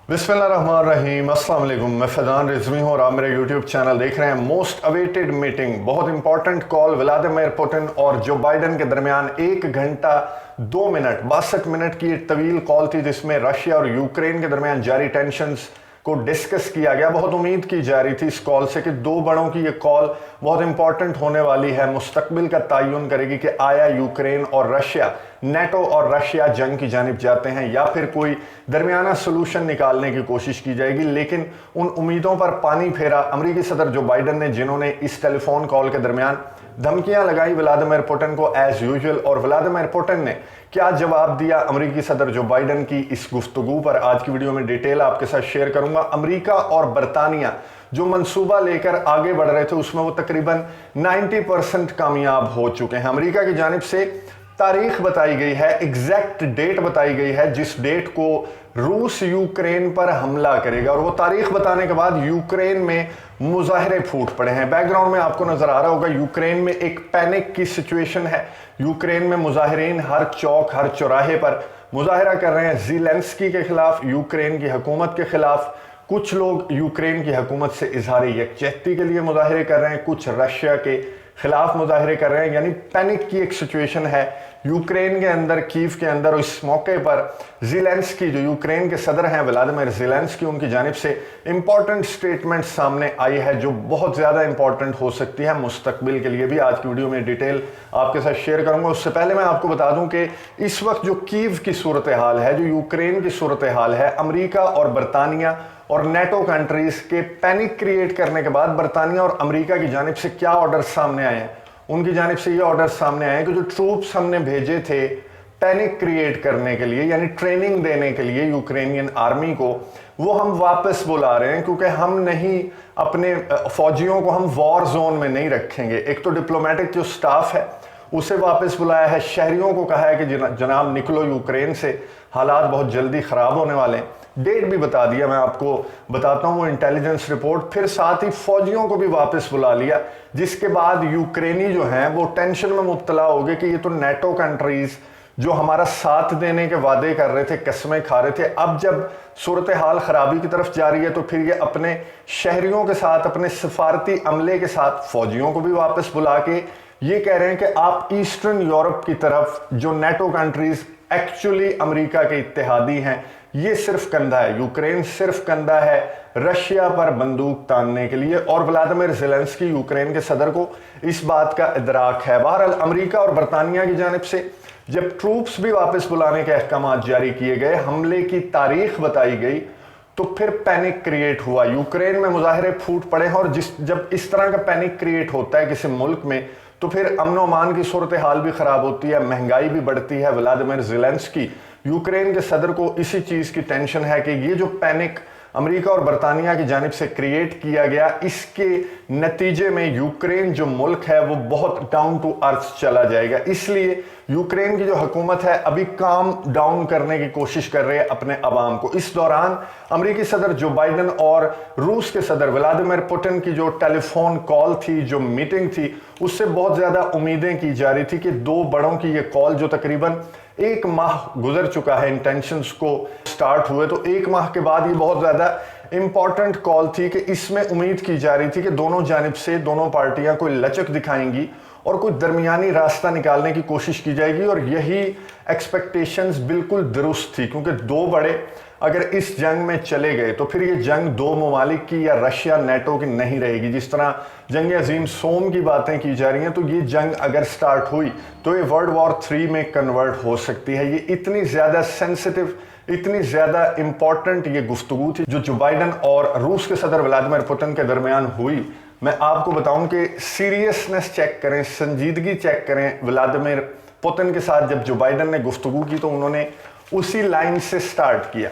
बिस्मिल्लाहिर्रहमानिर्रहीम, अस्सलाम वालेकुम। मैं फैज़ान रिजवी हूँ और आप मेरे यूट्यूब चैनल देख रहे हैं। मोस्ट अवेटेड मीटिंग, बहुत इंपॉर्टेंट कॉल व्लादिमीर पुतिन और जो बाइडन के दरमियान 1 घंटा 2 मिनट 62 मिनट की एक तवील कॉल थी, जिसमें रशिया और यूक्रेन के दरमियान जारी टेंशंस को डिस्कस किया गया। बहुत उम्मीद की जा रही थी इस कॉल से कि दो बड़ों की ये कॉल बहुत इंपॉर्टेंट होने वाली है, मुस्तकबिल का तयन करेगी कि आया यूक्रेन और रशिया, नेटो और रशिया जंग की जानिब जाते हैं या फिर कोई दरमियाना सोल्यूशन निकालने की कोशिश की जाएगी। लेकिन उन उम्मीदों पर पानी फेरा अमरीकी सदर जो बाइडन ने, जिन्होंने इस टेलीफोन कॉल के दरमियान धमकियां लगाई व्लादिमीर पुतिन को एज यूजुअल, और व्लादिमीर पुतिन ने क्या जवाब दिया अमरीकी सदर जो बाइडन की इस गुफ्तगू पर आज की वीडियो में डिटेल आपके साथ शेयर करूंगा। अमरीका और बरतानिया जो मंसूबा लेकर आगे बढ़ रहे थे, उसमें वो तकरीबन 90% कामयाब हो चुके हैं। अमरीका की जानिब से तारीख बताई गई है, एग्जैक्ट डेट बताई गई है जिस डेट को रूस यूक्रेन पर हमला करेगा, और वो तारीख बताने के बाद यूक्रेन में मुजाहरे फूट पड़े हैं। बैकग्राउंड में आपको नजर आ रहा होगा, यूक्रेन में एक पैनिक की सिचुएशन है। यूक्रेन में मुजाहिरीन हर चौक हर चौराहे पर मुजाहरा कर रहे हैं ज़ेलेंस्की के खिलाफ, यूक्रेन की हुकूमत के खिलाफ। कुछ लोग यूक्रेन की हुकूमत से इजहार यकजहती के लिए मुजाहरे कर रहे हैं, कुछ रशिया के खिलाफ मुजाहरे कर रहे हैं। यानी पैनिक की एक सिचुएशन है यूक्रेन के अंदर, कीव के अंदर। और इस मौके पर ज़ेलेंस्की जो यूक्रेन के सदर हैं, व्लादिमीर ज़ेलेंस्की, उनकी जानिब से इंपॉर्टेंट स्टेटमेंट सामने आई है जो बहुत ज़्यादा इंपॉर्टेंट हो सकती है मुस्तकबिल के लिए भी। आज की वीडियो में डिटेल आपके साथ शेयर करूंगा। उससे पहले मैं आपको बता दूं कि इस वक्त जो कीव की सूरत हाल है, जो यूक्रेन की सूरत हाल है, अमरीका और बरतानिया और नेटो कंट्रीज के पैनिक क्रिएट करने के बाद बरतानिया और अमेरिका की जानिब से क्या ऑर्डर सामने आए हैं। उनकी जानिब से ये ऑर्डर सामने आए कि जो ट्रूप्स हमने भेजे थे पैनिक क्रिएट करने के लिए, यानी ट्रेनिंग देने के लिए यूक्रेनियन आर्मी को, वो हम वापस बुला रहे हैं, क्योंकि हम नहीं अपने फौजियों को हम वॉर जोन में नहीं रखेंगे। एक तो डिप्लोमेटिक जो स्टाफ है उसे वापस बुलाया है, शहरियों को कहा है कि जनाब निकलो यूक्रेन से, हालात बहुत जल्दी ख़राब होने वाले हैं। डेट भी बता दिया, मैं आपको बताता हूँ वो इंटेलिजेंस रिपोर्ट। फिर साथ ही फौजियों को भी वापस बुला लिया, जिसके बाद यूक्रेनी जो हैं वो टेंशन में मुब्तला हो गए कि ये तो नेटो कंट्रीज़ जो हमारा साथ देने के वादे कर रहे थे, कस्में खा रहे थे, अब जब सूरत हाल ख़राबी की तरफ जा रही है तो फिर ये अपने शहरियों के साथ, अपने सफारती अमले के साथ फौजियों को भी वापस बुला के ये कह रहे हैं कि आप ईस्टर्न यूरोप की तरफ, जो नेटो कंट्रीज एक्चुअली अमेरिका के इत्तेहादी हैं, ये सिर्फ कंधा है, यूक्रेन सिर्फ कंधा है रशिया पर बंदूक तानने के लिए। और व्लादिमीर ज़ेलेंस्की यूक्रेन के सदर को इस बात का इदराक है। बहरहाल अमेरिका और बरतानिया की जानिब से जब ट्रूप्स भी वापस बुलाने के अहकाम जारी किए गए, हमले की तारीख बताई गई, तो फिर पैनिक क्रिएट हुआ, यूक्रेन में मुजाहरे फूट पड़े हैं। और जब इस तरह का पैनिक क्रिएट होता है किसी मुल्क में, तो फिर अमन अमान की सूरत हाल भी ख़राब होती है, महंगाई भी बढ़ती है। व्लादिमीर ज़ेलेंस्की यूक्रेन के सदर को इसी चीज़ की टेंशन है कि ये जो पैनिक अमेरिका और बरतानिया की जानिब से क्रिएट किया गया, इसके नतीजे में यूक्रेन जो मुल्क है वो बहुत डाउन टू अर्थ चला जाएगा। इसलिए यूक्रेन की जो हुकूमत है अभी काम डाउन करने की कोशिश कर रहे हैं अपने अवाम को। इस दौरान अमेरिकी सदर जो बाइडन और रूस के सदर व्लादिमीर पुतिन की जो टेलीफोन कॉल थी, जो मीटिंग थी, उससे बहुत ज़्यादा उम्मीदें की जा रही थी कि दो बड़ों की ये कॉल, जो तकरीबन 1 माह गुजर चुका है इंटेंशंस को स्टार्ट हुए, तो 1 माह के बाद ये बहुत ज़्यादा इंपॉर्टेंट कॉल थी कि इसमें उम्मीद की जा रही थी कि दोनों जानिब से दोनों पार्टियां कोई लचक दिखाएंगी और कोई दरमियानी रास्ता निकालने की कोशिश की जाएगी। और यही एक्सपेक्टेशंस बिल्कुल दुरुस्त थी, क्योंकि दो बड़े अगर इस जंग में चले गए तो फिर ये जंग दो ममालिक की या रशिया नेटो की नहीं रहेगी। जिस तरह जंग अजीम सोम की बातें की जा रही हैं, तो ये जंग अगर स्टार्ट हुई तो ये वर्ल्ड वॉर 3 में कन्वर्ट हो सकती है। ये इतनी ज़्यादा सेंसिटिव, इतनी ज़्यादा इंपॉर्टेंट ये गुफ्तगू थी जो बाइडन और रूस के सदर व्लादिमीर पुतिन के दरमियान हुई। मैं आपको बताऊं कि सीरियसनेस चेक करें, संजीदगी चेक करें। व्लादिमीर पुतिन के साथ जब जो बाइडन ने गुफ्तगू की तो उन्होंने उसी लाइन से स्टार्ट किया।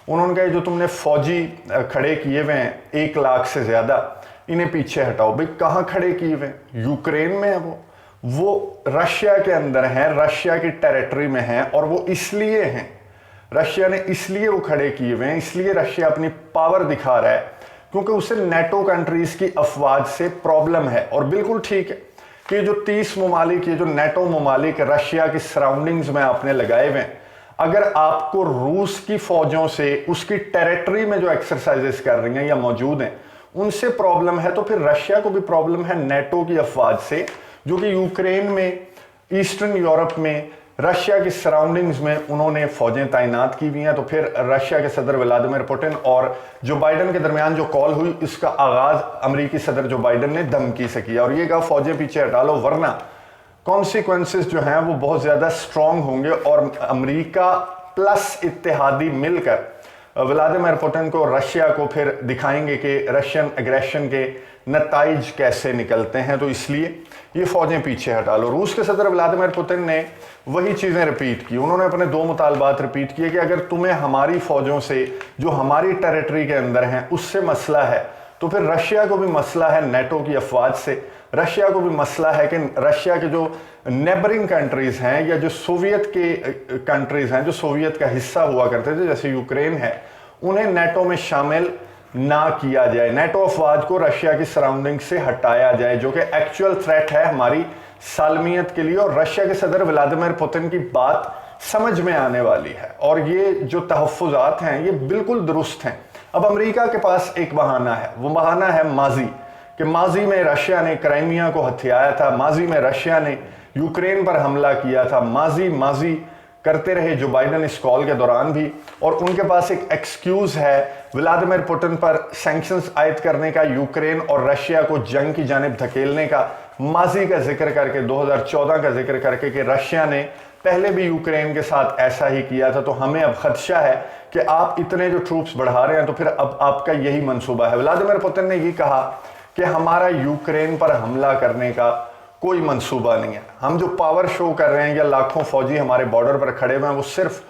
उन्होंने कहा जो तुमने फौजी खड़े किए हुए हैं 1 लाख से ज़्यादा, इन्हें पीछे हटाओ। भाई कहाँ खड़े किए हुए हैं? यूक्रेन में है वो रशिया के अंदर हैं, रशिया की टेरिटरी में हैं, और वो इसलिए हैं, रशिया ने इसलिए वो खड़े किए हुए हैं, इसलिए रशिया अपनी पावर दिखा रहा है क्योंकि उसे नेटो कंट्रीज की अफवाज से प्रॉब्लम है। और बिल्कुल ठीक है कि जो 30 ममालिक, ये जो नेटो ममालिक रशिया की सराउंडिंग्स में आपने लगाए हुए हैं, अगर आपको रूस की फौजों से उसकी टेरिटरी में जो एक्सरसाइजेस कर रही हैं या मौजूद हैं उनसे प्रॉब्लम है, तो फिर रशिया को भी प्रॉब्लम है नेटो की अफवाज से, जो कि यूक्रेन में, ईस्टर्न यूरोप में, रशिया की सराउंडिंग्स में उन्होंने फौजें तैनात की हुई हैं। तो फिर रशिया के सदर व्लादिमीर पुतिन और जो बाइडन के दरमियान जो कॉल हुई, इसका आगाज अमेरिकी सदर जो बाइडन ने धमकी से किया और ये कहा फौजें पीछे हटा लो वरना कॉन्सिक्वेंसेस जो हैं वो बहुत ज्यादा स्ट्रांग होंगे और अमेरिका प्लस इत्तेहादी मिलकर व्लादिमीर पुतिन को, रशिया को फिर दिखाएंगे कि रशियन एग्रेशन के नताइज कैसे निकलते हैं। तो इसलिए ये फौजें पीछे हटा लो। रूस के सदर व्लादिमीर पुतिन ने वही चीजें रिपीट की। उन्होंने अपने दो मुतालबात रिपीट किए कि अगर तुम्हें हमारी फौजों से जो हमारी टेरिटरी के अंदर हैं उससे मसला है, तो फिर रशिया को भी मसला है नेटो की अफवाज से। रशिया को भी मसला है कि रशिया के जो नेबरिंग कंट्रीज हैं या जो सोवियत के कंट्रीज हैं, जो सोवियत का हिस्सा हुआ करते थे जैसे यूक्रेन है, उन्हें नेटो में शामिल ना किया जाए, नेटो अफवाज को रशिया की सराउंडिंग से हटाया जाए, जो कि एक्चुअल थ्रेट है हमारी सालमियत के लिए। और रशिया के सदर व्लादिमीर पुतिन की बात समझ में आने वाली है और ये जो तहफ़्फ़ुज़ात हैं ये बिल्कुल दुरुस्त हैं। अब अमेरिका के पास एक बहाना है, वो बहाना है माजी, कि माजी में रशिया ने क्राइमिया को हथियाया था, माजी में रशिया ने यूक्रेन पर हमला किया था, माजी करते रहे जो बाइडन इस कॉल के दौरान भी। और उनके पास एक एक्सक्यूज है व्लादिमीर पुतिन पर सैंक्शंस आयद करने का, यूक्रेन और रशिया को जंग की जानिब धकेलने का, माजी का जिक्र करके, 2014 का जिक्र करके कि रशिया ने पहले भी यूक्रेन के साथ ऐसा ही किया था, तो हमें अब खदशा है कि आप इतने जो ट्रूप्स बढ़ा रहे हैं तो फिर अब आपका यही मंसूबा है। व्लादिमीर पुतिन ने ये कहा कि हमारा यूक्रेन पर हमला करने का कोई मंसूबा नहीं है, हम जो पावर शो कर रहे हैं या लाखों फौजी हमारे बॉर्डर पर खड़े हुए हैं वो सिर्फ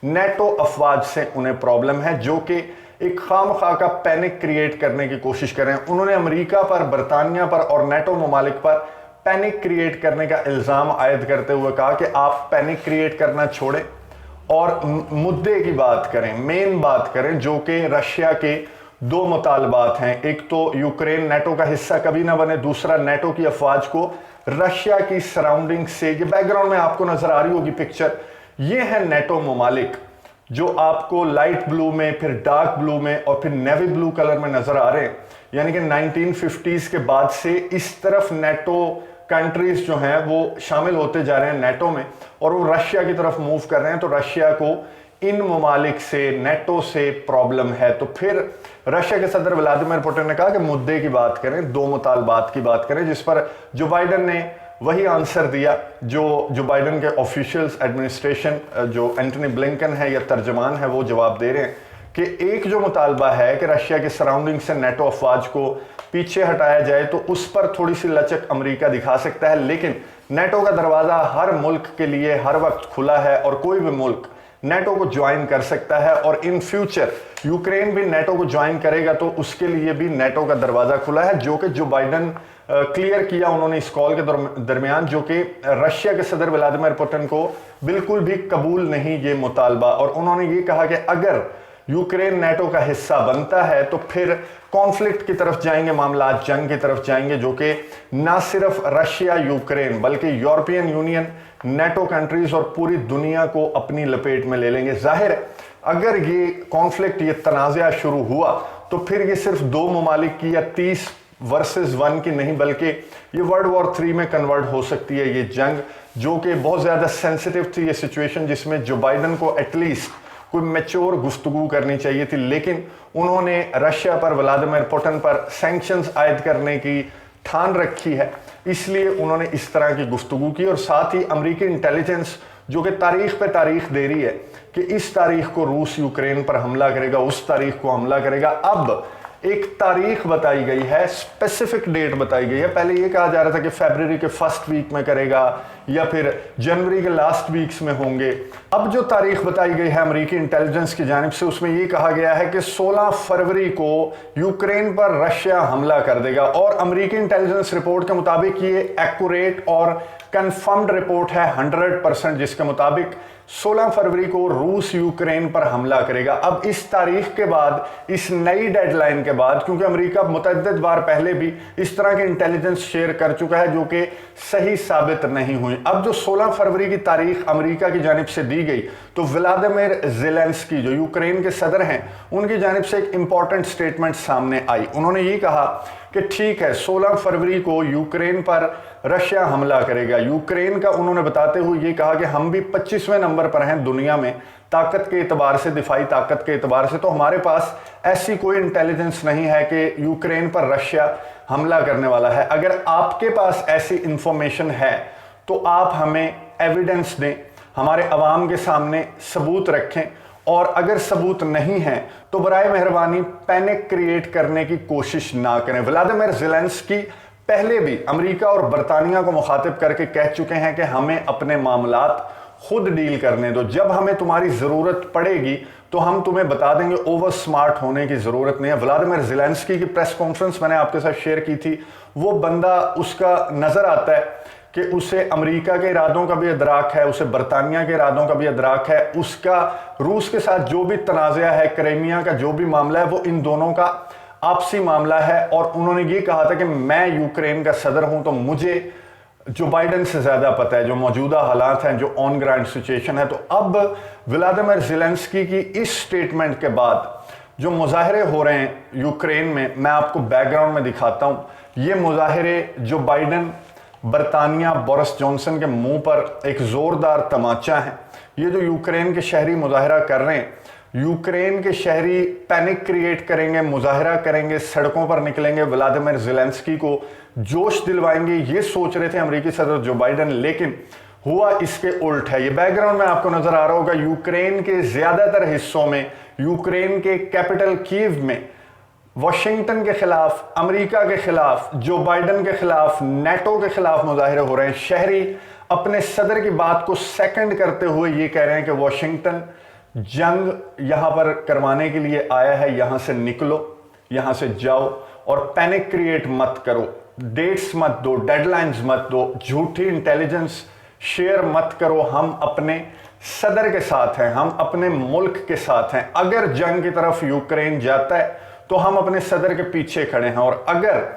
नेटो अफवाज से उन्हें प्रॉब्लम है, जो कि एक खामखा का पैनिक क्रिएट करने की कोशिश कर रहे हैं। उन्होंने अमेरिका पर, बरतानिया पर और नेटो ममालिक पर पैनिक क्रिएट करने का इल्ज़ाम आयद करते हुए कहा कि आप पैनिक क्रिएट करना छोड़ें और मुद्दे की बात करें, मेन बात करें, जो कि रशिया के दो मुतालबात हैं। एक तो यूक्रेन नेटो का हिस्सा कभी ना बने, दूसरा नेटो की अफवाज को रशिया की सराउंडिंग से, ये बैकग्राउंड में आपको नजर आ रही होगी पिक्चर, ये है नेटो ममालिक जो आपको लाइट ब्लू में, फिर डार्क ब्लू में और फिर नेवी ब्लू कलर में नजर आ रहे हैं। यानी कि 1950s के बाद से इस तरफ नेटो कंट्रीज जो हैं वो शामिल होते जा रहे हैं नेटो में और वो रशिया की तरफ मूव कर रहे हैं। तो रशिया को इन ममालिक से, नेटो से प्रॉब्लम है। तो फिर रशिया के सदर व्लादिमीर पुतिन ने कहा कि मुद्दे की बात करें, दो मुतालबात की बात करें, जिस पर जो बाइडन ने वही आंसर दिया जो बाइडन के ऑफिशियल्स, एडमिनिस्ट्रेशन, जो एंटनी ब्लिंकन है या तर्जमान है, वो जवाब दे रहे हैं कि एक जो मुतालबा है कि रशिया के सराउंडिंग से नेटो अफवाज को पीछे हटाया जाए, तो उस पर थोड़ी सी लचक अमेरिका दिखा सकता है, लेकिन नेटो का दरवाज़ा हर मुल्क के लिए हर वक्त खुला है और कोई भी मुल्क नेटो को ज्वाइन कर सकता है और इन फ्यूचर यूक्रेन भी नेटो को ज्वाइन करेगा तो उसके लिए भी नेटो का दरवाज़ा खुला है, जो कि जो बाइडन क्लियर किया उन्होंने इस कॉल के दरमियान, जो कि रशिया के सदर व्लादिमीर पुतिन को बिल्कुल भी कबूल नहीं ये मुतालबा। और उन्होंने ये कहा कि अगर यूक्रेन नेटो का हिस्सा बनता है तो फिर कॉन्फ्लिक्ट की तरफ जाएंगे, मामला जंग की तरफ जाएंगे, जो कि ना सिर्फ रशिया यूक्रेन बल्कि यूरोपियन यूनियन, नेटो कंट्रीज और पूरी दुनिया को अपनी लपेट में ले लेंगे। जाहिर है अगर ये कॉन्फ्लिक्ट, ये तनाज़ा शुरू हुआ तो फिर ये सिर्फ दो ममालिक की या 30 वर्सेस 1 की नहीं, बल्कि ये वर्ल्ड वॉर 3 में कन्वर्ट हो सकती है ये जंग, जो कि बहुत ज़्यादा सेंसिटिव थी ये सिचुएशन, जिसमें जो बाइडन को एटलीस्ट कोई मैच्योर गुफ्तगू करनी चाहिए थी, लेकिन उन्होंने रशिया पर, व्लादिमीर पुतिन पर सैंक्शंस आयद करने की ठान रखी है, इसलिए उन्होंने इस तरह की गुफ्तगू की। और साथ ही अमेरिकी इंटेलिजेंस जो कि तारीख पे तारीख दे रही है कि इस तारीख को रूस यूक्रेन पर हमला करेगा, उस तारीख को हमला करेगा, अब एक तारीख बताई गई है, स्पेसिफिक डेट बताई गई है। पहले ये कहा जा रहा था कि फरवरी के फर्स्ट वीक में करेगा या फिर जनवरी के लास्ट वीक्स में होंगे। अब जो तारीख बताई गई है अमेरिकी इंटेलिजेंस की जानिब से, उसमें ये कहा गया है कि 16 फरवरी को यूक्रेन पर रशिया हमला कर देगा। और अमेरिकी इंटेलिजेंस रिपोर्ट के मुताबिक ये एक्यूरेट और कंफर्म्ड रिपोर्ट है 100% जिसके मुताबिक 16 फरवरी को रूस यूक्रेन पर हमला करेगा। अब इस तारीख के बाद, इस नई डेडलाइन के बाद, क्योंकि अमेरिका मुतअद्दिद बार पहले भी इस तरह के इंटेलिजेंस शेयर कर चुका है जो कि सही साबित नहीं हुई, अब जो 16 फरवरी की तारीख अमेरिका की जानिब से दी गई तो व्लादिमीर ज़ेलेंस्की जो यूक्रेन के सदर हैं उनकी जानिब से एक इंपॉर्टेंट स्टेटमेंट सामने आई। उन्होंने ये कहा कि ठीक है, 16 फरवरी को यूक्रेन पर रशिया हमला करेगा। यूक्रेन का उन्होंने बताते हुए ये कहा कि हम भी 25वें नंबर पर हैं दुनिया में ताकत के एतबार से, दिफाई ताकत के एतबार से, तो हमारे पास ऐसी कोई इंटेलिजेंस नहीं है कि यूक्रेन पर रशिया हमला करने वाला है। अगर आपके पास ऐसी इंफॉर्मेशन है तो आप हमें एविडेंस दें, हमारे अवाम के सामने सबूत रखें, और अगर सबूत नहीं है तो बराए मेहरबानी पैनिक क्रिएट करने की कोशिश ना करें। व्लादिमीर ज़ेलेंस्की पहले भी अमेरिका और बरतानिया को मुखातिब करके कह चुके हैं कि हमें अपने मामलात खुद डील करने दो, जब हमें तुम्हारी ज़रूरत पड़ेगी तो हम तुम्हें बता देंगे, ओवर स्मार्ट होने की ज़रूरत नहीं है। व्लादिमीर ज़ेलेंस्की की प्रेस कॉन्फ्रेंस मैंने आपके साथ शेयर की थी, वो बंदा उसका नज़र आता है कि उसे अमेरिका के इरादों का भी इदराक है, उसे बरतानिया के इरादों का भी इदराक है, उसका रूस के साथ जो भी तनाज़ा है, क्रीमिया का जो भी मामला है, वो इन दोनों का आपसी मामला है। और उन्होंने ये कहा था कि मैं यूक्रेन का सदर हूं तो मुझे जो बाइडन से ज़्यादा पता है जो मौजूदा हालात हैं, जो ऑन ग्राउंड सिचुएशन है। तो अब व्लादिमीर ज़ेलेंस्की की इस स्टेटमेंट के बाद जो मुजाहरे हो रहे हैं यूक्रेन में, मैं आपको बैकग्राउंड में दिखाता हूं। ये मुजाहरे जो बाइडन, बरतानिया, बोरिस जॉनसन के मुंह पर एक जोरदार तमाचा है। ये जो यूक्रेन के शहरी मुजाहरा कर रहे हैं, यूक्रेन के शहरी पैनिक क्रिएट करेंगे, मुजाहरा करेंगे, सड़कों पर निकलेंगे, व्लादिमीर ज़ेलेंस्की को जोश दिलवाएंगे, ये सोच रहे थे अमेरिकी सदर जो बाइडन, लेकिन हुआ इसके उल्ट है। ये बैकग्राउंड में आपको नजर आ रहा होगा, यूक्रेन के ज्यादातर हिस्सों में, यूक्रेन के कैपिटल कीव में वाशिंगटन के खिलाफ, अमेरिका के खिलाफ, जो बाइडन के खिलाफ, नेटो के खिलाफ मुजाहिरे हो रहे हैं। शहरी अपने सदर की बात को सेकंड करते हुए ये कह रहे हैं कि वाशिंगटन जंग यहां पर करवाने के लिए आया है, यहां से निकलो, यहां से जाओ और पैनिक क्रिएट मत करो, डेट्स मत दो, डेडलाइंस मत दो, झूठी इंटेलिजेंस शेयर मत करो। हम अपने सदर के साथ हैं, हम अपने मुल्क के साथ हैं। अगर जंग की तरफ यूक्रेन जाता है तो हम अपने सदर के पीछे खड़े हैं, और अगर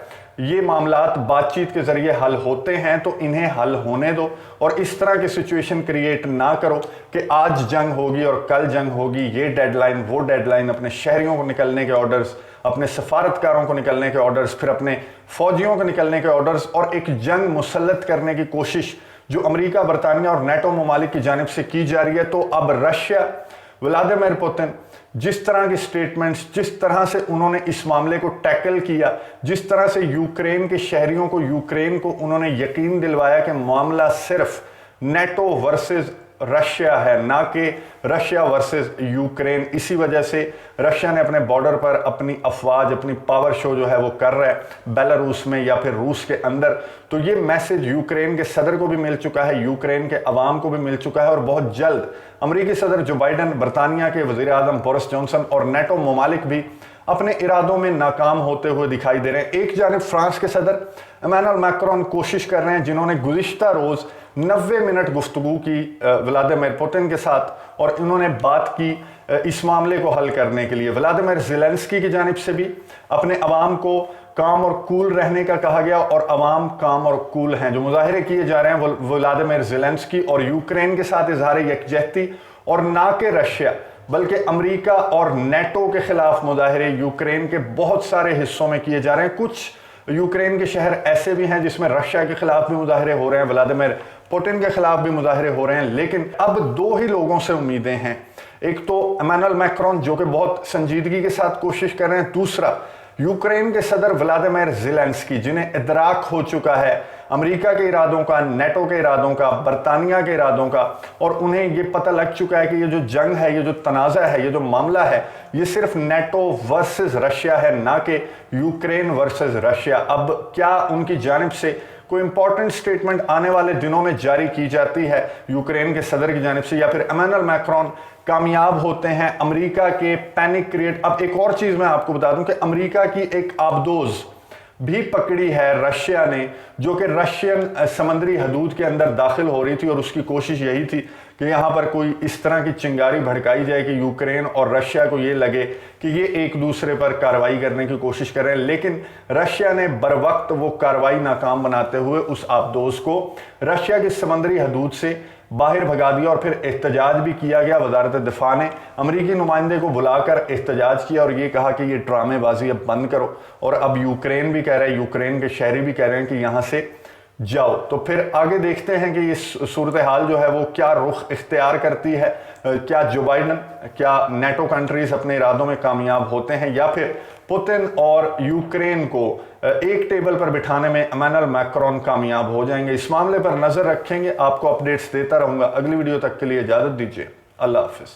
ये मामलात बातचीत के जरिए हल होते हैं तो इन्हें हल होने दो, और इस तरह की सिचुएशन क्रिएट ना करो कि आज जंग होगी और कल जंग होगी, ये डेडलाइन वो डेडलाइन। अपने शहरियों को निकलने के ऑर्डर्स, अपने सफारतकारों को निकलने के ऑर्डर्स, फिर अपने फौजियों को निकलने के ऑर्डर्स, और एक जंग मुसल्लत करने की कोशिश जो अमेरिका, बरतानिया और नेटो ममालिक की जानिब से की जा रही है। तो अब रशिया, व्लादिमीर पुतिन जिस तरह की स्टेटमेंट्स, जिस तरह से उन्होंने इस मामले को टैकल किया, जिस तरह से यूक्रेन के शहरियों को, यूक्रेन को उन्होंने यकीन दिलवाया कि मामला सिर्फ नेटो वर्सेस रशिया है, ना कि रशिया वर्सेस यूक्रेन। इसी वजह से रशिया ने अपने बॉर्डर पर अपनी अफवाज, अपनी पावर शो जो है वो कर रहा है बेलारूस में या फिर रूस के अंदर। तो ये मैसेज यूक्रेन के सदर को भी मिल चुका है, यूक्रेन के अवाम को भी मिल चुका है, और बहुत जल्द अमेरिकी सदर जो बाइडन, बरतानिया के वजीर आजम बोरिस जॉनसन और नेटो ममालिक भी अपने इरादों में नाकाम होते हुए दिखाई दे रहे हैं। एक जानिब फ्रांस के सदर इमैनुअल मैक्रोन कोशिश कर रहे हैं, जिन्होंने गुज़िश्ता रोज़ 90 मिनट गुफ्तगू की व्लादिमीर पुतिन के साथ, और इन्होंने बात की इस मामले को हल करने के लिए। व्लादिमीर ज़ेलेंस्की की जानिब से भी अपने अवाम को काम और कूल रहने का कहा गया, और अवाम काम और कूल हैं। जो मुजाहिरे किए जा रहे हैं वो व्लादिमीर ज़ेलेंस्की और यूक्रेन के साथ इजहार यकजहती, और ना कि रशिया बल्कि अमेरिका और नेटो के खिलाफ मुजाहिरे यूक्रेन के बहुत सारे हिस्सों में किए जा रहे हैं। कुछ यूक्रेन के शहर ऐसे भी हैं जिसमें रशिया के खिलाफ भी मुजाहिरे हो रहे हैं, व्लादिमीर पुतिन के खिलाफ भी मुजाहिरे हो रहे हैं। लेकिन अब दो ही लोगों से उम्मीदें हैं, एक तो इमैनुअल मैक्रोन जो कि बहुत संजीदगी के साथ कोशिश कर रहे हैं, दूसरा यूक्रेन के सदर व्लादिमीर ज़ेलेंस्की जिन्हें इदराक हो चुका है अमेरिका के इरादों का, नेटो के इरादों का, बरतानिया के इरादों का, और उन्हें ये पता लग चुका है कि ये जो जंग है, ये जो तनाज़ा है, ये जो मामला है, ये सिर्फ नेटो वर्सेस रशिया है, ना कि यूक्रेन वर्सेस रशिया। अब क्या उनकी जानिब से कोई इंपॉर्टेंट स्टेटमेंट आने वाले दिनों में जारी की जाती है यूक्रेन के सदर की जानिब से, या फिर इमैनुअल मैक्रोन कामयाब होते हैं अमेरिका के पैनिक क्रिएट। अब एक और चीज़ मैं आपको बता दूं कि अमेरिका की एक आबदोज़ भी पकड़ी है रशिया ने, जो कि रशियन समुद्री हदूद के अंदर दाखिल हो रही थी और उसकी कोशिश यही थी कि यहाँ पर कोई इस तरह की चिंगारी भड़काई जाए कि यूक्रेन और रशिया को ये लगे कि ये एक दूसरे पर कार्रवाई करने की कोशिश कर रहे हैं। लेकिन रशिया ने बरवक्त वो कार्रवाई नाकाम बनाते हुए उस आबदोज को रशिया की समुद्री हदूद से बाहर भगा दिया और फिर एहतजाज भी किया गया। वजारत दिफा ने अमरीकी नुमाइंदे को बुलाकर एहतजाज किया और ये कहा कि ये ड्रामेबाजी अब बंद करो। और अब यूक्रेन भी कह रहे हैं, यूक्रेन के शहरी भी कह रहे हैं कि यहाँ से जाओ। तो फिर आगे देखते हैं कि ये सूरत हाल जो है वो क्या रुख इख्तियार करती है। क्या जो बाइडन, क्या नेटो कंट्रीज अपने इरादों में कामयाब होते हैं, या फिर पुतिन और यूक्रेन को एक टेबल पर बिठाने में इमैनुअल मैक्रोन कामयाब हो जाएंगे। इस मामले पर नजर रखेंगे, आपको अपडेट्स देता रहूंगा। अगली वीडियो तक के लिए इजाजत दीजिए। अल्लाह हाफिज।